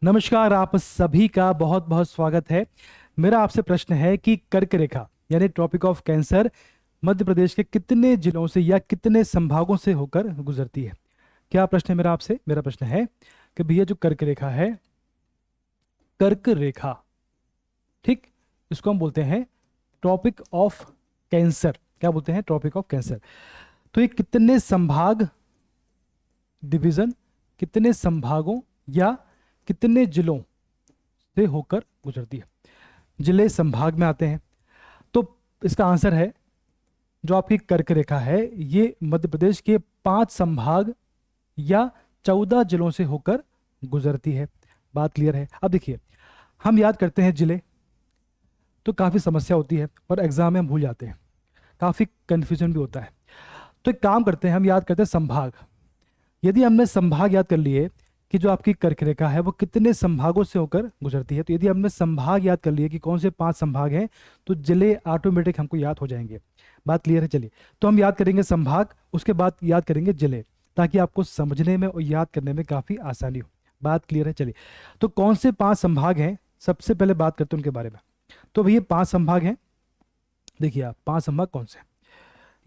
नमस्कार, आप सभी का बहुत बहुत स्वागत है। मेरा आपसे प्रश्न है कि कर्क रेखा यानी tropic of cancer Madhya Pradesh के कितने जिलों से या कितने संभागों से होकर गुजरती है। क्या प्रश्न है मेरा आपसे? मेरा प्रश्न है कि भैया जो कर्क रेखा है, कर्क रेखा, ठीक, इसको हम बोलते हैं ट्रॉपिक ऑफ कैंसर। क्या बोलते हैं? Tropic of cancer. तो ये कितने संभाग, डिवीजन, कितने संभागों या कितने जिलों से होकर गुजरती है? जिले संभाग में आते हैं। तो इसका आंसर है, जो आपकी कर्क रेखा है ये मध्य प्रदेश के 5 संभाग या 14 जिलों से होकर गुजरती है। बात क्लियर है? अब देखिए, हम याद करते हैं जिले तो काफ़ी समस्या होती है और एग्जाम में हम भूल जाते हैं, काफ़ी कन्फ्यूजन भी होता है। तो एक काम करते हैं, हम याद करते हैं संभाग। यदि हमने संभाग याद कर लिए कि जो आपकी कर्क रेखा है वो कितने संभागों से होकर गुजरती है, तो यदि हमने संभाग याद कर लिए कि कौन से 5 संभाग हैं, तो जिले ऑटोमेटिक हमको याद हो जाएंगे। बात क्लियर है? चलिए, तो हम याद करेंगे संभाग, उसके बाद याद करेंगे जिले, ताकि आपको समझने में और याद करने में काफ़ी आसानी हो। बात क्लियर है? चलिए, तो कौन से 5 संभाग हैं, सबसे पहले बात करते हैं उनके बारे में। तो भैया 5 संभाग हैं। देखिए आप, 5 संभाग कौन से हैं?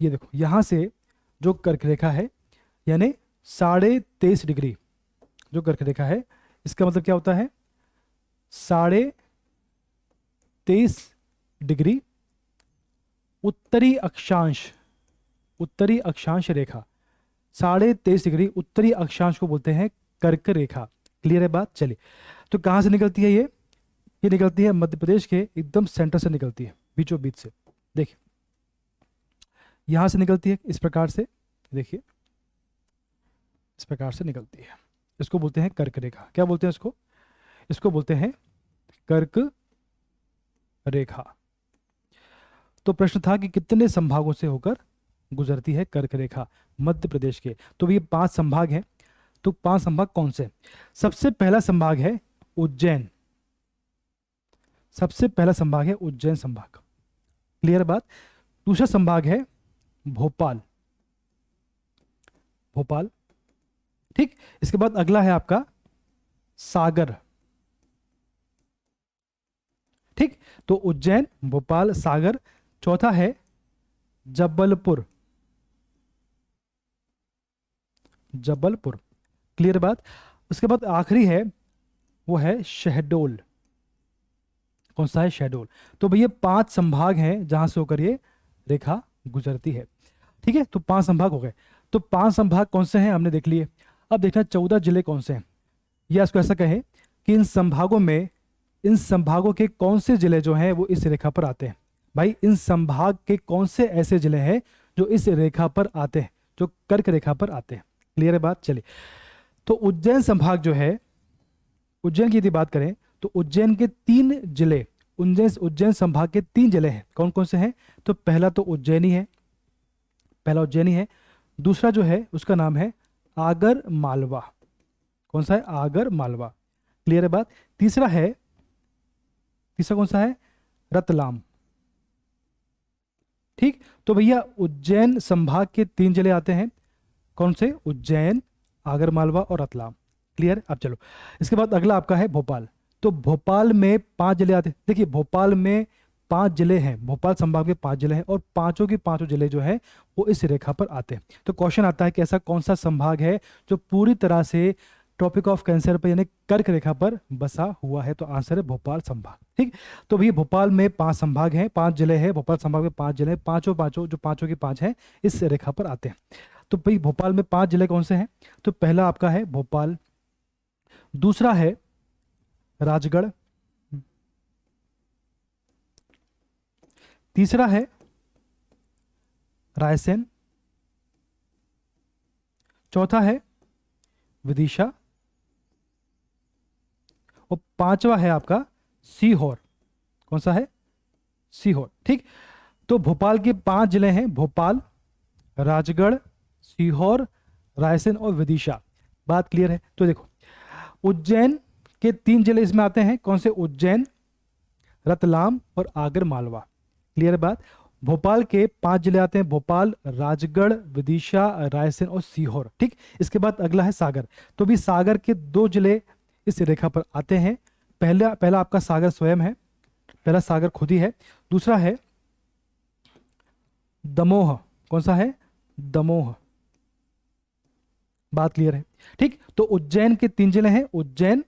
ये देखो, यहाँ से जो कर्क रेखा है यानी 23.5 डिग्री जो कर्क रेखा है, इसका मतलब क्या होता है? 23.5 डिग्री उत्तरी अक्षांश, उत्तरी अक्षांश रेखा, 23.5 डिग्री उत्तरी अक्षांश को बोलते हैं कर्क रेखा। क्लियर है बात? चलिए, तो कहाँ से निकलती है ये निकलती है मध्य प्रदेश के एकदम सेंटर से निकलती है, बीचों बीच से। देखिए, यहां से निकलती है इस प्रकार से, देखिए इस प्रकार से निकलती है। इसको बोलते हैं कर्क रेखा। क्या बोलते हैं इसको? इसको बोलते हैं कर्क रेखा। तो प्रश्न था कि कितने संभागों से होकर गुजरती है कर्क रेखा मध्य प्रदेश के। तो ये 5 संभाग हैं। तो 5 संभाग कौन से? सबसे पहला संभाग है उज्जैन। सबसे पहला संभाग है उज्जैन संभाग। क्लियर बात? दूसरा संभाग है भोपाल, भोपाल, ठीक। इसके बाद अगला है आपका सागर, ठीक। तो उज्जैन, भोपाल, सागर। चौथा है जबलपुर, जबलपुर। क्लियर बात? उसके बाद आखिरी है, वो है शहडोल। कौन सा है? शहडोल। तो भैया 5 संभाग हैं जहां से होकर ये रेखा गुजरती है। ठीक है, तो 5 संभाग हो गए। तो 5 संभाग कौन से हैं हमने देख लिए। अब देखना 14 जिले कौन से हैं, या इसको ऐसा कहें कि इन संभागों में, इन संभागों के कौन से जिले जो हैं वो इस रेखा पर आते हैं। भाई, इन संभाग के कौन से ऐसे जिले हैं जो इस रेखा पर आते हैं, जो कर्क रेखा पर आते हैं। क्लियर है बात? चलिए, तो उज्जैन संभाग जो है, उज्जैन की यदि बात करें तो उज्जैन के 3 जिले, उज्जैन संभाग के 3 जिले हैं। कौन कौन से हैं? तो पहला तो उज्जैनी है, पहला उज्जैनी है। दूसरा जो है उसका नाम है आगर मालवा। कौन सा है? आगर मालवा। क्लियर है बात? तीसरा है, तीसरा कौन सा है? रतलाम। ठीक। तो भैया उज्जैन संभाग के 3 जिले आते हैं। कौन से? उज्जैन, आगर मालवा और रतलाम। क्लियर? अब चलो, इसके बाद अगला आपका है भोपाल। तो भोपाल में 5 जिले आते हैं। देखिए, भोपाल में 5 जिले हैं, भोपाल संभाग में 5 जिले हैं और पांचों के पांचों जिले जो है वो इस रेखा पर आते हैं। तो क्वेश्चन आता है कि ऐसा कौन सा संभाग है जो पूरी तरह से ट्रॉपिक ऑफ कैंसर पर यानी कर्क रेखा पर बसा हुआ है? तो आंसर है भोपाल संभाग। ठीक। तो भैया भोपाल में 5 संभाग हैं, 5 जिले हैं। भोपाल संभाग में 5 जिले हैं, पांचों पांचों जो पांचों के 5 हैं इस रेखा पर आते हैं। तो भाई भोपाल में 5 जिले कौन से हैं? तो पहला आपका है भोपाल, दूसरा है राजगढ़, तीसरा है रायसेन, चौथा है विदिशा और पांचवा है आपका सीहोर। कौन सा है? सीहोर। ठीक। तो भोपाल के 5 जिले हैं, भोपाल, राजगढ़, सीहोर, रायसेन और विदिशा। बात क्लियर है? तो देखो, उज्जैन के 3 जिले इसमें आते हैं। कौन से? उज्जैन, रतलाम और आगर मालवा। क्लियर बात? भोपाल के 5 जिले आते हैं, भोपाल, राजगढ़, विदिशा, रायसेन और सीहोर। ठीक। इसके बाद अगला है सागर। तो भी सागर के 2 जिले इस रेखा पर आते हैं। पहला पहला आपका सागर स्वयं है, पहला सागर खुद ही है। दूसरा है दमोह। कौन सा है? दमोह। बात क्लियर है? ठीक, तो उज्जैन के 3 जिले हैं, उज्जैन,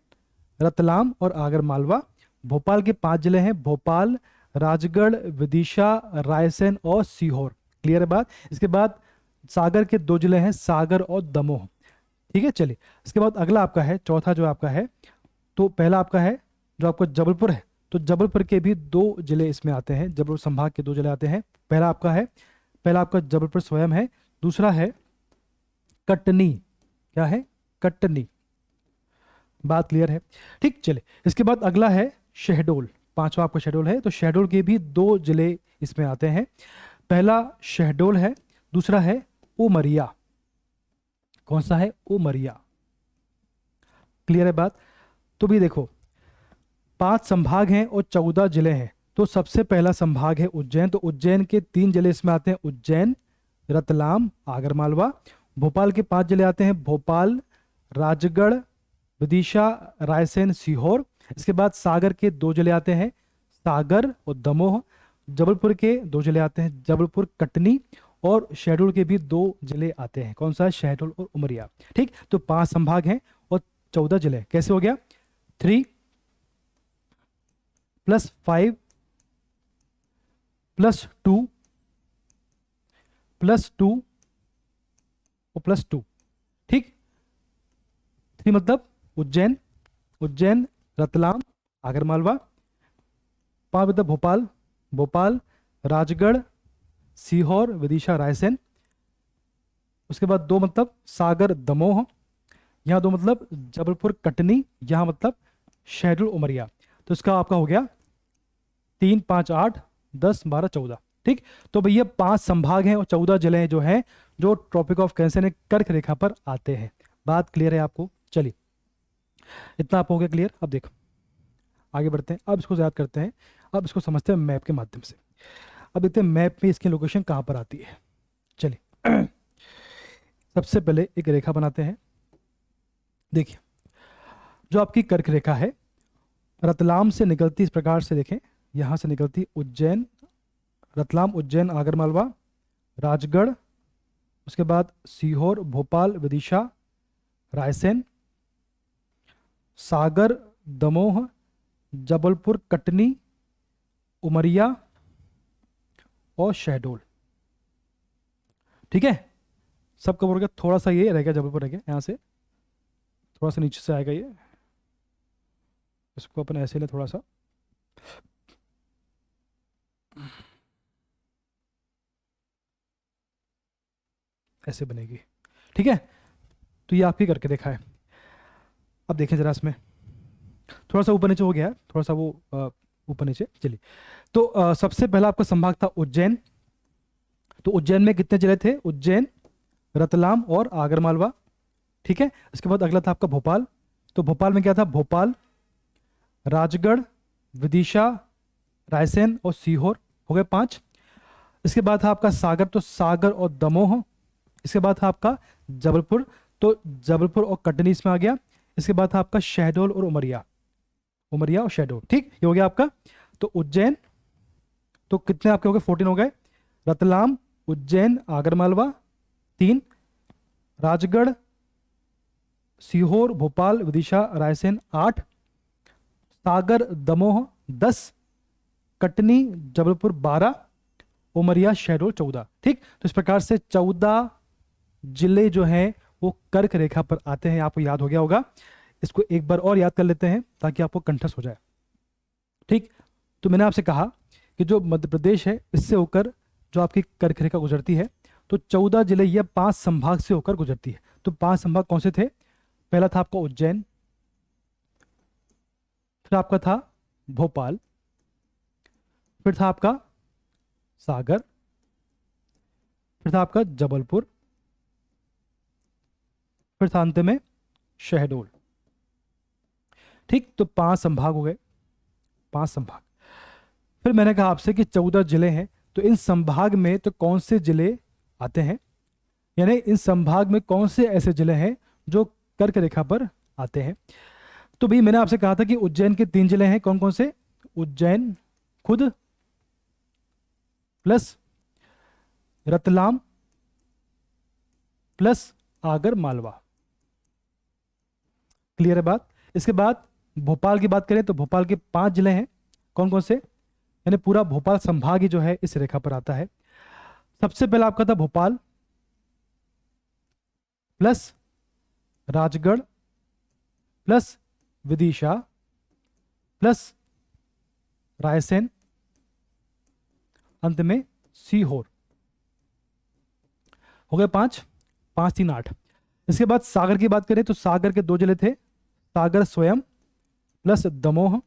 रतलाम और आगर मालवा। भोपाल के 5 जिले हैं, भोपाल, राजगढ़, विदिशा, रायसेन और सीहोर। क्लियर है बात? इसके बाद सागर के 2 जिले हैं, सागर और दमोह। ठीक है, चलिए इसके बाद अगला आपका है, चौथा जो आपका है, तो पहला आपका है जो आपका जबलपुर है, तो जबलपुर के भी 2 जिले इसमें आते हैं, जबलपुर संभाग के 2 जिले आते हैं। पहला आपका है, पहला आपका जबलपुर स्वयं है, दूसरा है कटनी। क्या है? कटनी। बात क्लियर है? ठीक, चलिए इसके बाद अगला है शहडोल, पांचवा आपका शहडोल है, तो शहडोल के भी 2 जिले इसमें आते हैं। पहला शहडोल है, दूसरा है उमरिया। कौन सा है? उमरिया। क्लियर है बात? तो भी देखो 5 संभाग हैं और 14 जिले हैं, तो सबसे पहला संभाग है उज्जैन, तो उज्जैन के 3 जिले इसमें आते हैं, उज्जैन, रतलाम, आगरमालवा। भोपाल के 5 जिले आते हैं, भोपाल, राजगढ़, विदिशा, रायसेन, सीहोर। इसके बाद सागर के 2 जिले आते हैं, सागर और दमोह। जबलपुर के 2 जिले आते हैं, जबलपुर, कटनी। और शहडोल के भी 2 जिले आते हैं, कौन सा है? शहडोल और उमरिया। ठीक, तो 5 संभाग हैं और 14 जिले। कैसे हो गया? 3 + 5 + 2 + 2 और +2। ठीक, 3 मतलब उज्जैन, उज्जैन, रतलाम, आगरमालवा। 5 मतलब भोपाल, भोपाल, राजगढ़, सीहोर, विदिशा, रायसेन। उसके बाद 2 मतलब सागर, दमोह। यहाँ 2 मतलब जबलपुर, कटनी। यहाँ मतलब शहडोल, उमरिया। तो इसका आपका हो गया 3, 5, 8, 10, 12, 14। ठीक, तो भैया 5 संभाग हैं और 14 जिले जो हैं जो ट्रॉपिक ऑफ कैंसर ने कर्क रेखा पर आते हैं। बात क्लियर है आपको? चलिए इतना आप हो गया क्लियर। अब देखो आगे बढ़ते हैं, अब इसको याद करते हैं, अब इसको समझते हैं मैप के माध्यम से। अब देखते हैं मैप में इसकी लोकेशन कहाँ पर आती है। चलिए सबसे पहले एक रेखा बनाते हैं। देखिए जो आपकी कर्क रेखा है रतलाम से निकलती इस प्रकार से, देखें यहाँ से निकलती उज्जैन, रतलाम, उज्जैन, आगरमालवा, राजगढ़, उसके बाद सीहोर, भोपाल, विदिशा, रायसेन, सागर, दमोह, जबलपुर, कटनी, उमरिया और शहडोल। ठीक है, सब कवर हो गया। थोड़ा सा ये रह गया, जबलपुर रह गया, यहाँ से थोड़ा सा नीचे से आएगा ये, इसको अपन ऐसे ले थोड़ा सा, ऐसे बनेगी। ठीक है, तो ये आपकी करके देखा है। अब देखें जरा इसमें थोड़ा सा ऊपर नीचे हो गया है, थोड़ा सा वो ऊपर नीचे। चलिए तो सबसे पहला आपका संभाग था उज्जैन, तो उज्जैन में कितने जिले थे? उज्जैन, रतलाम और आगरमालवा। ठीक है, इसके बाद अगला था आपका भोपाल, तो भोपाल में क्या था? भोपाल, राजगढ़, विदिशा, रायसेन और सीहोर। हो गए 5। इसके बाद था आपका सागर, तो सागर और दमोह। इसके बाद था आपका जबलपुर, तो जबलपुर और कटनी इसमें आ गया। इसके बाद था आपका शहडोल और उमरिया, उमरिया और शहडोल। ठीक, ये हो गया आपका। तो उज्जैन, तो कितने आपके हो गए? 14 हो गए। रतलाम, उज्जैन, आगरमालवा 3, राजगढ़, सीहोर, भोपाल, विदिशा, रायसेन 8, सागर, दमोह 10, कटनी, जबलपुर 12, उमरिया, शहडोल 14। ठीक, तो इस प्रकार से 14 जिले जो हैं वो कर्क रेखा पर आते हैं। आपको याद हो गया होगा, इसको एक बार और याद कर लेते हैं ताकि आपको कंठस्थ हो जाए। ठीक, तो मैंने आपसे कहा कि जो मध्य प्रदेश है इससे होकर जो आपकी कर्क रेखा गुजरती है, तो 14 जिले या 5 संभाग से होकर गुजरती है। तो 5 संभाग कौन से थे? पहला था आपका उज्जैन, फिर आपका था भोपाल, फिर था आपका सागर, फिर था आपका जबलपुर, फिर था अंत में शहडोल। ठीक, तो 5 संभाग हो गए, 5 संभाग। फिर मैंने कहा आपसे कि 14 जिले हैं, तो इन संभाग में तो कौन से जिले आते हैं, यानी इन संभाग में कौन से ऐसे जिले हैं जो कर्क रेखा पर आते हैं। तो भाई मैंने आपसे कहा था कि उज्जैन के 3 जिले हैं, कौन कौन से? उज्जैन खुद plus Ratlam plus Agar Malwa. Clear है बात? इसके बाद भोपाल की बात करें तो भोपाल के 5 जिले हैं, कौन कौन से? यानी पूरा भोपाल संभाग ही जो है इस रेखा पर आता है। सबसे पहला आपका था Bhopal plus Rajgarh plus Vidisha plus Raisen, अंत में सीहोर। हो गए 5, 5 3 8। इसके बाद सागर की बात करें तो सागर के 2 जिले थे, सागर स्वयं प्लस दमोह,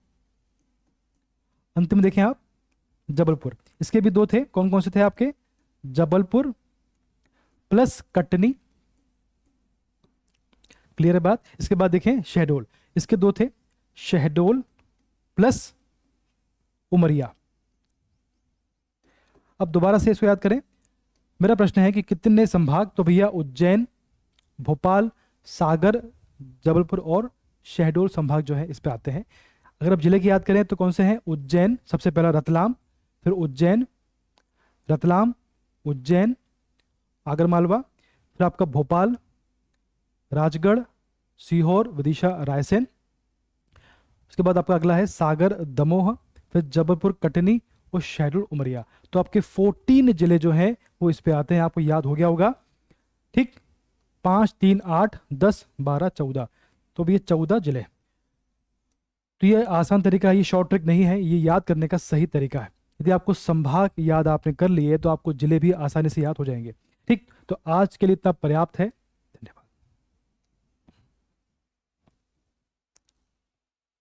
अंत में देखें आप जबलपुर। इसके भी 2 थे, कौन कौन से थे आपके? जबलपुर प्लस कटनी। क्लियर है बात? इसके बाद देखें शहडोल, इसके 2 थे, शहडोल प्लस उमरिया। अब दोबारा से इसको याद करें। मेरा प्रश्न है कि कितने संभाग? तो भैया उज्जैन, भोपाल, सागर, जबलपुर और शहडोल संभाग जो है इस पे आते हैं। अगर आप जिले की याद करें तो कौन से हैं? उज्जैन, सबसे पहला रतलाम, फिर उज्जैन, रतलाम, उज्जैन, आगरमालवा, फिर आपका भोपाल, राजगढ़, सीहोर, विदिशा, रायसेन। उसके बाद आपका अगला है सागर, दमोह, फिर जबलपुर, कटनी और शहडोल, उमरिया। तो आपके 14 जिले जो हैं वो इस पे आते हैं, आपको याद हो गया होगा। ठीक, 5 3 8 10 12 14, तो भी ये 14 जिले। तो ये आसान तरीका है, ये शॉर्ट ट्रिक नहीं है, ये याद करने का सही तरीका है। यदि आपको संभाग याद आपने कर लिए तो आपको जिले भी आसानी से याद हो जाएंगे। ठीक, तो आज के लिए इतना पर्याप्त है।